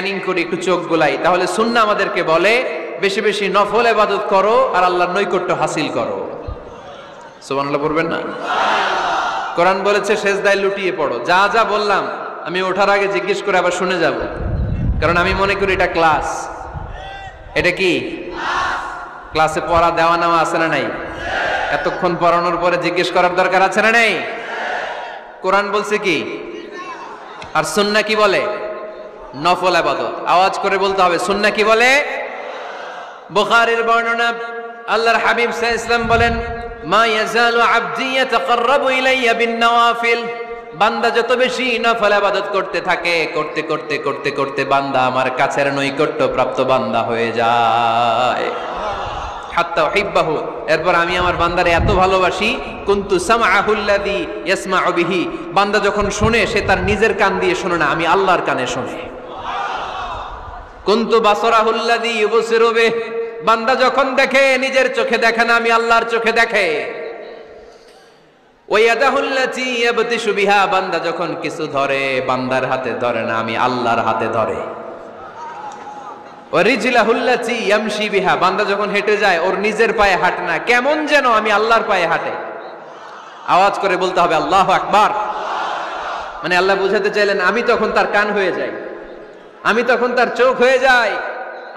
Planning করি, একটু চোখ গোলাই, তাহলে সুন্নাহ আমাদেরকে বলে বেশি বেশি নফল ইবাদত করো আর আল্লাহর নৈকট্য হাসিল করো। সুবহানাল্লাহ পড়বেন না? কোরআন বলেছে সেজদায় লুটিয়ে পড়ো। যা যা বললাম আমি ওঠার আগে জিজ্ঞেস করে আবার শুনে যাব, কারণ আমি মনে করি এটা ক্লাস। এটা কি ক্লাসে পড়া দেওয়া নেওয়া আছে না নাই? এতক্ষণ পড়ানোর পরে জিজ্ঞেস করার দরকার আছে না নাই? কোরআন বলছে কি আর সুন্নাহ কি বলে? নফল ইবাদত। আওয়াজ করে বলতে হবে সুন্নাহ কি বলে? বুখারীর বর্ণনা, আল্লাহর হাবিব সাল্লাল্লাহু আলাইহি ওয়াসাল্লাম বলেন, মা ইয়াজালু আবদি ইয়াতাকাররাবু ইলাইয়া বিন নওয়াফিল, বান্দা যত বেশি নফল ইবাদত করতে থাকে, করতে করতে করতে করতে বান্দা আমার কাছের নৈকট্য প্রাপ্ত বান্দা হয়ে যায়। হাত্তা উহিব্বাহু, এরপর আমি আমার বান্দারে এত ভালোবাসি, কুনতু সামআহুল্লাযী ইয়াসমাউ বিহি, বান্দা যখন শুনে সে তার নিজের কান দিয়ে শুনে না, আমি আল্লাহর কানে শুনে। কুনতু বাসারাহুল্লাযী ইউবসিরু বিহি, বান্দা যখন দেখে নিজের চোখে দেখে না, আমি আল্লাহর চোখে দেখে। ওয়ায়াদাহুল্লাতী ইয়াবতিশু বিহা, বান্দা যখন কিছু ধরে বান্দার হাতে ধরে না, আমি আল্লাহর হাতে ধরে। ওয়ারিজলাহুল্লাতী ইয়ামশি বিহা, বান্দা যখন হেঁটে যায় ওর নিজের পায়ে হাঁটে না, কেমন যেন আমি আল্লাহর পায়ে হাঁটে। আওয়াজ করে বলতে হবে আল্লাহু আকবার। মানে আল্লাহ বুঝাতে চাইলেন আমি তখন তার কান হয়ে যাই, আমি তখন তার চোখ হয়ে যাই,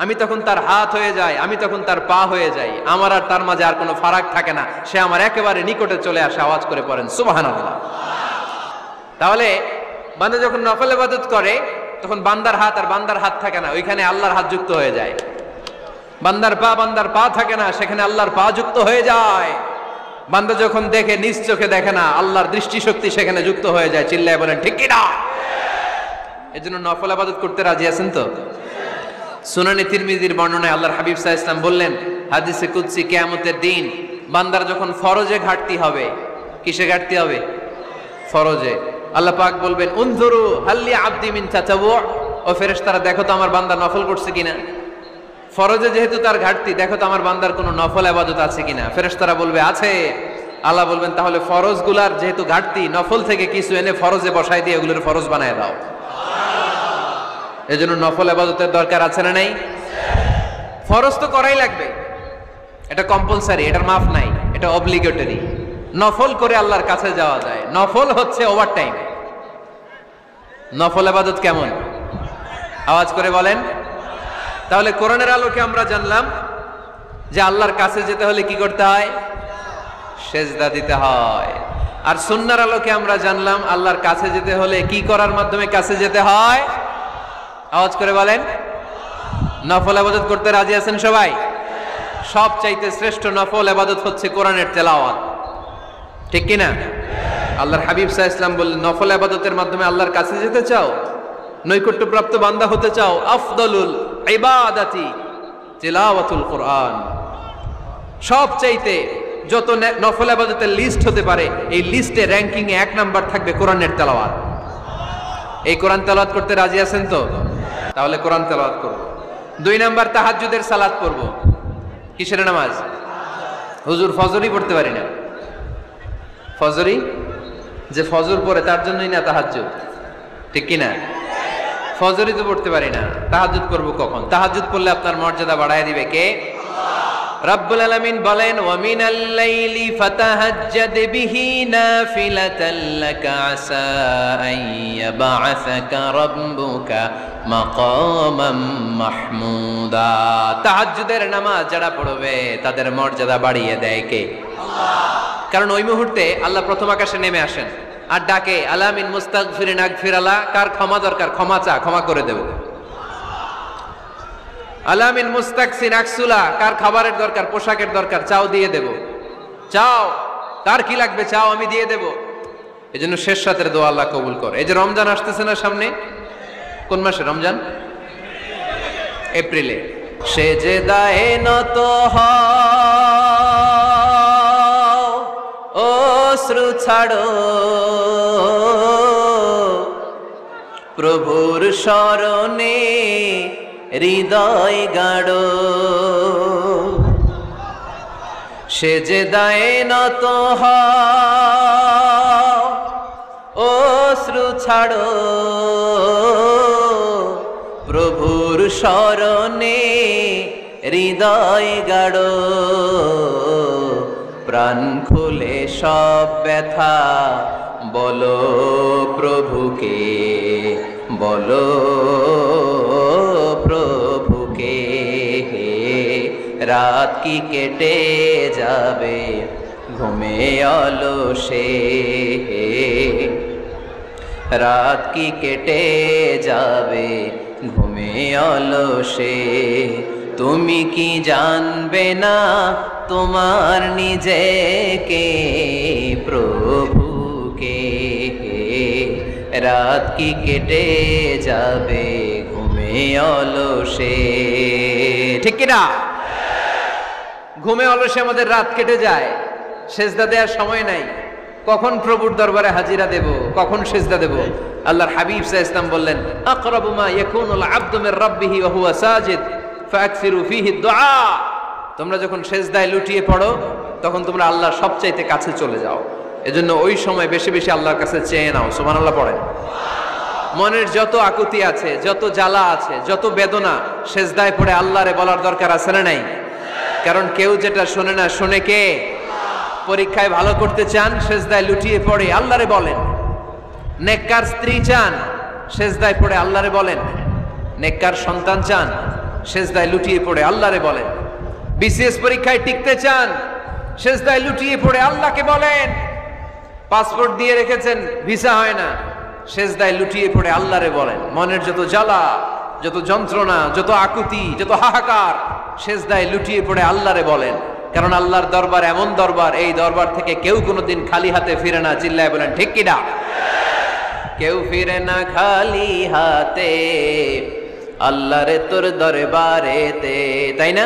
আমি তখন তার হাত হয়ে যাই, আমি তখন তার পা হয়ে যাই। আমার আর তার মাঝে আর কোনো ফারাক থাকে না, সে আমার একেবারে নিকটে চলে আসে। আওয়াজ করে পড়েন সুবহানাল্লাহ। তাহলে বান্দা যখন নফল ইবাদত করে তখন বান্দার হাত আর বান্দার হাত থাকে না, ওইখানে আল্লাহর হাত যুক্ত হয়ে যায়। বান্দার পা থাকে না, সেখানে আল্লাহর পা যুক্ত হয়ে যায়। বান্দা যখন দেখে নিজ চোখে দেখে না, আল্লাহর দৃষ্টিশক্তি সেখানে যুক্ত হয়ে যায়। চিল্লায় বলেন ঠিক কি না? এজন্য নফল ইবাদত করতে রাজি আছেন তো? সুনানে তিরমিজির বর্ণনায় আল্লাহর হাবিব সাল্লাল্লাহু আলাইহি ওয়াসাল্লাম বললেন, হাদিসে কুদসি, কিয়ামতের দিন বান্দার যখন ফরজে ঘাটতি হবে, কিসে ঘাটতি হবে? ফরজে। আল্লাহ পাক বলবেন, উনজুরু হাল্লি আবদি মিন তাতাওয়ু, ও ফেরেশতারা দেখো তো আমার বান্দা নফল করছে কিনা। ফরজে যেহেতু তার ঘাটতি, দেখো তো আমার বান্দার কোনো নফল ইবাদত আছে কিনা। ফেরেশতারা বলবে আছে। আল্লাহ বলবেন তাহলে ফরজগুলার যেহেতু ঘাটতি, নফল থেকে কিছু এনে ফরজে বসাই দিয়ে ওগুলোর ফরজ বানায় দাও। এজন্য নফল ইবাদতের দরকার আছে না নাই? ফরজ তো করাই লাগবে, এটা কম্পালসারি, এটার মাফ নাই, এটা অব্লিগেটরি। নফল করে আল্লাহর কাছে যাওয়া যায়। নফল হচ্ছে ওভারটাইম। নফল ইবাদত কেমন? আওয়াজ করে বলেন। তাহলে কোরআনের আলোকে আমরা জানলাম যে আল্লাহর কাছে যেতে হলে কি করতে হয়? সেজদা দিতে হয়। আর সুন্নাহর আলোকে আমরা জানলাম আল্লাহর কাছে যেতে হলে কি করার মাধ্যমে কাছে যেতে হয়? আওয়াজ করে বলেন। নফল ইবাদত করতে রাজি আছেন সবাই? সবচাইতে শ্রেষ্ঠ নফল ইবাদত হচ্ছে কোরআনের তেলাওয়াত, ঠিক কি না? আল্লাহর হাবিব সাল্লাল্লাহু আলাইহি ওয়াসাল্লাম বললেন, নফল ইবাদতের মাধ্যমে আল্লাহর কাছে যেতে চাও, নৈকট্যপ্রাপ্ত বান্দা হতে চাও, আফদলুল ইবাদাতি তিলাওয়াতুল কোরআন। সবচাইতে যত নফল ইবাদতের লিস্ট হতে পারে, এই লিস্টে র্যাঙ্কিং এ 1 নাম্বার থাকবে কোরআনের তেলাওয়াত। এই কোরআন তেলাওয়াত করতে রাজি আছেন তো? তাহলে কোরআন তেলাওয়াত করব। 2 নাম্বার তাহাজ্জুদের সালাত পড়ব। কিসের নামাজ? হুজুর ফজরই পড়তে পারি না। ফজরই যে ফজর পড়ে তার জন্যই না তাহাজ্জুদ, ঠিক কি না? ফজরই তো পড়তে পারি না, তাহাজ্জুদ করব কখন? তাহাজ্জুদ পড়লে আপনার মর্যাদা বাড়ায় দিবে কে? রব্বুল আলামিন বলেন, ওয়া মিনাল লাইলি ফাতাহাজ্জাদ বিহি নাফিলাতাল লাকা আসা আন ইয়াবআসাকা রাব্বুকা মাকামাম মাহমুদা। তাহাজ্জুদের নামাজ যারা পড়বে তাদের মর্যাদা বাড়িয়ে দেয় কে? আল্লাহ। কারণ ওই মুহূর্তে আল্লাহ প্রথম আকাশে নেমে আসেন আর ডাকে, আলা মিন মুস্তাগফিরিন আগফিরালা, কার ক্ষমা দরকার ক্ষমা চা, ক্ষমা করে দেব। আলা মিন মুস্তাকসিন আকসুলা, কার খাবারের দরকার, পোশাকের দরকার, চাও দিয়ে দেব। চাও, কার কি লাগবে চাও, আমি দিয়ে দেব। এজন্য শেষ রাতের দোয়া আল্লাহ কবুল করে। এই যে রমজান আসতেছে না সামনে, কোন মাসে রমজান? এপ্রিলে। সেজদায়ে নত হও, অশ্রু ছাড়ো, প্রভুর শরণে হৃদয় গাড়ো। সেজদায়ে নত হও, অশ্রু ছাড়ো, প্রভুর শরণে হৃদয় গাড়ো, প্রাণ খুলে সব ব্যথা বলো প্রভুকে, বলো প্রভুকে। রাত কি কেটে যাবে ঘুমে অলসে, রাত কি কেটে যাবে ঘুমে অলসে। তুমি কি জানবে না তোমার নিজেকে প্রভুকে, রাত কি কেটে যাবে ঘুমে অলসে। ঠিক কিনা? ঘুমে অলসে আমাদের রাত কেটে যায়, সেজদা দেওয়ার সময় নাই। কখন প্রভুর দরবারে হাজিরা দেব, কখন সেজদা দেব? আল্লাহর হাবিব সাল্লাল্লাহু আলাইহি ওয়াসাল্লাম বললেন, আকরাবু মা ইয়াকুনুল আবদু মির রাব্বিহি ওয়া হুয়া সাজিদ ফাকসিরু ফীহি দুআ। তোমরা যখন সেজদায় লুটিয়ে পড়ো তখন তোমরা আল্লাহর সবচাইতে কাছে চলে যাও। এজন্য ওই সময় বেশি বেশি আল্লাহর কাছে চেয়ে নাও। সুবহানাল্লাহ পড়েন। মনের যত আকুতি আছে, যত জ্বালা আছে, যত বেদনা, সেজদায় পড়ে আল্লাহরে বলার দরকার আছে না নাই? কারণ কেউ যেটা শোনে না, শোনে কে? পরীক্ষায় ভালো করতে চান, সেজদায় লুটিয়ে পড়ে আল্লাহরে বলেন। নেককার স্ত্রী চান, সেজদায় পড়ে আল্লাহরে বলেন। নেককার সন্তান চান, সেজদায় লুটিয়ে পড়ে আল্লাহরে বলেন। বিসিএস পরীক্ষায় টিকতে চান, সেজদায় লুটিয়ে পড়ে আল্লাহকে বলেন। পাসপোর্ট দিয়ে রেখেছেন, ভিসা হয় না, সেজদায় লুটিয়ে পড়ে আল্লাহরে বলেন। মনের যত জ্বালা, যত যন্ত্রণা, যত আকুতি, যত হাহাকার, সেজদায় লুটিয়ে পড়ে আল্লাহরে বলেন। কারণ আল্লাহর দরবার এমন দরবার, এই দরবার থেকে কেউ কোনোদিন খালি হাতে ফিরে না। চিল্লায় বলেন ঠিক কিনা? কেউ ফিরে না খালি হাতে আল্লাহরে তোর দরবারেতে, তাই না?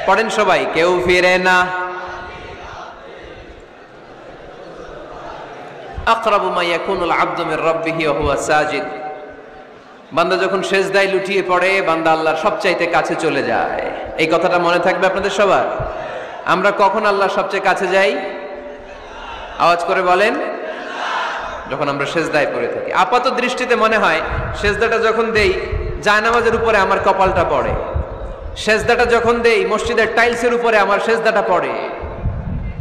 পড়েন সবাই, কেউ ফিরে না। আকরাবু মা ইয়াকুনুল আবদু মির রাব্বিহি ওয়া হুয়া সাজিদ। বান্দা যখন সেজদায় লুটিয়ে পড়ে, বান্দা আল্লাহর সবচাইতে কাছে চলে যায়। এই কথাটা মনে থাকবে আপনাদের সবার। আমরা কখন আল্লাহর সবচেয়ে কাছে যাই? আওয়াজ করে বলেন। যখন আমরা সেজদায় পড়ে থাকি। আপাত দৃষ্টিতে মনে হয় সেজদাটা যখন দেই জায়নামাজের উপরে আমার কপালটা পড়ে, সেজদাটা যখন দেই মসজিদের টাইলসের উপরে আমার সেজদাটা পড়ে,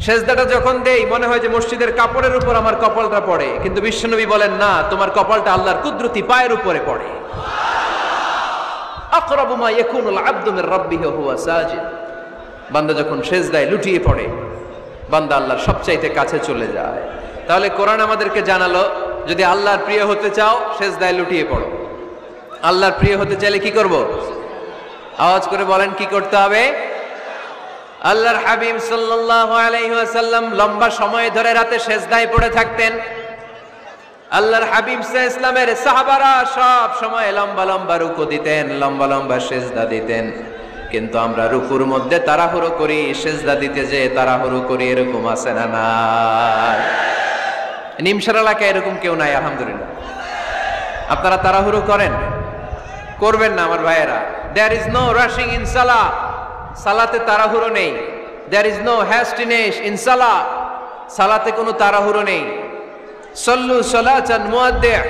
সেজদাটা যখন দেই মনে হয় যে মসজিদের কাপড়ের উপর আমার কপালটা পড়ে। কিন্তু বিশ্বনবী বলেন না, তোমার কপালটা আল্লাহর কুদরতি পায়ের উপরে পড়ে। আকরাবু মা ইয়াকুনুল আবদু মির রাব্বিহি ওয়া হুয়া সাজিদ। বান্দা যখন সেজদায় লুটিয়ে পড়ে, বান্দা আল্লাহর সবচাইতে কাছে চলে যায়। তাহলে কোরআন আমাদেরকে জানালো, যদি আল্লাহর প্রিয় হতে চাও সেজদায় লুটিয়ে পড়ো। আল্লাহর প্রিয় হতে চাইলে কি করব? আওয়াজ করে বলেন কি করতে হবে? আল্লাহর হাবিব সাল্লাল্লাহু আলাইহি ওয়াসাল্লাম লম্বা সময় ধরে রাতে সেজদায় পড়ে থাকতেন। আল্লাহর হাবিব সাল্লাল্লাহু আলাইহি ওয়াসাল্লামের সাহাবারা সব সময় লম্বা লম্বা রুকু দিতেন, লম্বা লম্বা সেজদা দিতেন। কিন্তু আমরা রুকুর মধ্যে তাড়াহুড়ো করি, সেজদা দিতে যে তাড়াহুড়ো করি, এরকম আছে না? না, নিমসার এলাকায় এরকম কেউ নাই আলহামদুলিল্লাহ। আপনারা তাড়াহুড়ো করেন? করবেন না আমার ভাইয়েরা। There is no rushing in salah. সালাতে তাড়াহুড়ো নেই। There is no hastiness in salah. সালাতে কোনো তাড়াহুড়ো নেই। সল্লু সালাতান মুআদ্দিআ।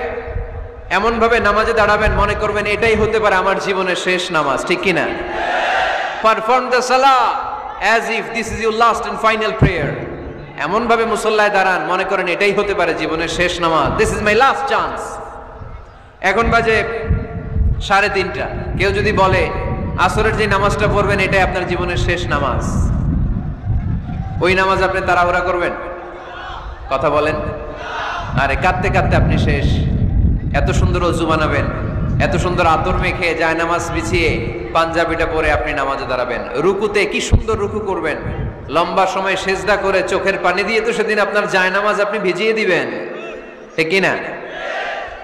এমন ভাবে নামাজে দাঁড়াবেন মনে করবেন এটাই হতে পারে আমার জীবনের শেষ নামাজ, ঠিক কিনা? পারফর্ম দ্য সালাহ as if this is your last and final prayer. এমন ভাবে মুসল্লায় দাঁড়ান মনে করেন এটাই হতে পারে জীবনের শেষ নামাজ। This is my last chance. এখন বাজে 3:30। কেউ যদি বলে আসরের যে নামাজটা পড়বেন এটাই আপনার জীবনের শেষ নামাজ, ওই নামাজ আপনি তাড়াহুড়া করবেন? কথা বলেন। আরে কাঁদতে কাঁদতে আপনি শেষ। এত সুন্দর ওযু বানাবেন, এত সুন্দর আতর মেখে জায়নামাজ বিছিয়ে পাঞ্জাবিটা পরে আপনি নামাজে দাঁড়াবেন। রুকুতে কি সুন্দর রুকু করবেন, লম্বা সময় সেজদা করে চোখের পানি দিয়ে তো সেদিন আপনার জায়নামাজ আপনি ভিজিয়ে দিবেন, ঠিক কিনা?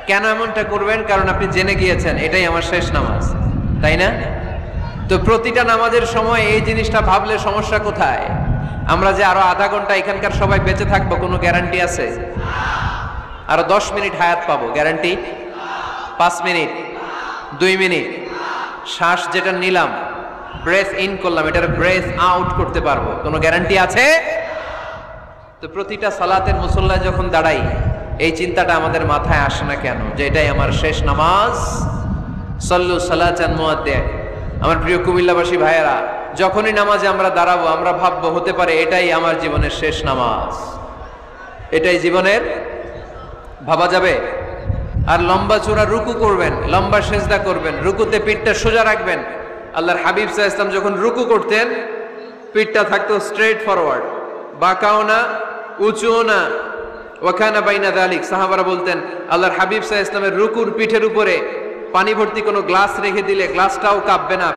কেন এমনটা করবেন? কারণ আপনি জেনে গিয়েছেন এটাই আমার শেষ নামাজ, তাই না? তো প্রতিটা নামাজের সময় এই জিনিসটা ভাবলে সমস্যা কোথায়? আমরা যে আরো আধা ঘন্টা এখানকার সবাই বেঁচে থাকবো কোনো গ্যারান্টি আছে? আরো 10 মিনিট হায়াত পাবো, গ্যারান্টি? 5 মিনিট, 2 মিনিট, শ্বাস যেটা নিলাম, ব্রেথ ইন করলাম, এটার ব্রেথ আউট করতে পারবো, কোনো গ্যারান্টি আছে? তো প্রতিটা সালাতের মুসল্লায় যখন দাঁড়াই এই চিন্তাটা আমাদের মাথায় আসে না কেন যে এটাই আমার শেষ নামাজ? সল্লু সালাতান মুআদ্দিয়া। আমার প্রিয় কুমিল্লাবাসী ভাইয়েরা, যখনই নামাজে আমরা দাঁড়াবো আমরা ভাববো হতে পারে এটাই আমার জীবনের শেষ নামাজ, এটাই জীবনের, ভাবা যাবে? আর লম্বা চূড়া রুকু করবেন, লম্বা সেজদা করবেন, রুকুতে পিঠটা সোজা রাখবেন। আল্লাহর হাবিব সাল্লাল্লাহু আলাইহি ওয়াসাল্লাম যখন রুকু করতেন পিঠটা থাকতো স্ট্রেট ফরওয়ার্ড, বাঁকাও না উঁচুও না। ওয়াকানা বাইনা যালিক, সাহাবারা বলতেন আল্লাহর হাবিব সাল্লাল্লাহু আলাইহি ওয়াসাল্লামের রুকুর পিঠের উপরে পানি ভর্তি কোনো গ্লাস রেখে দিলে গ্লাসটাও কাঁপবে না।